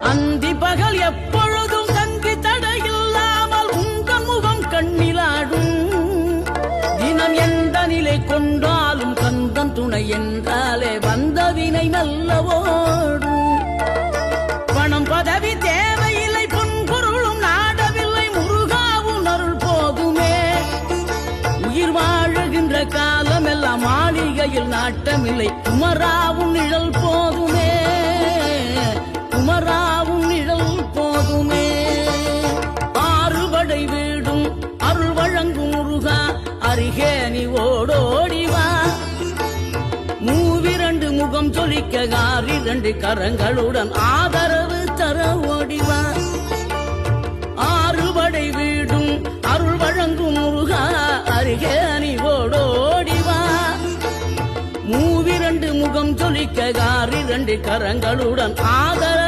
அந்தி பகல் எப்பொழுதும் தங்கி தடையில்லாமல் உங்கள் முகம் கண்ணிலாடும். தினம் எந்த நிலை கொண்டாலும் கந்தன் துணை என்றாலே வந்த வினை நல்லவோடும். பணம் பதவி தேவையில்லை, பொன்பொருளும் நாடவில்லை, முருகாவும் அருள் போதுமே. உயிர் வாழுகின்ற காலமெல்லாம் மாளிகையில் நாட்டமில்லை, குமராவும் நிழல் போதுமே, குமராவும் நிழல் போதுமே. ஆறுபடை வீடும் அருள் வழங்கும் முருகா, அருகே நீ ஓடோடிவா. மூவிரண்டு முகம் சொலிக்க ஆறிரண்டு கரங்களுடன் ஆதரவு தர ஓடிவா. ஆறுபடை வீடும் அருள் வழங்கும் முருகா, அருகே நீ ஓடோடிவா. மூவிரண்டு முகம் சொலிக்க ஆறிரண்டு கரங்களுடன் ஆதரவு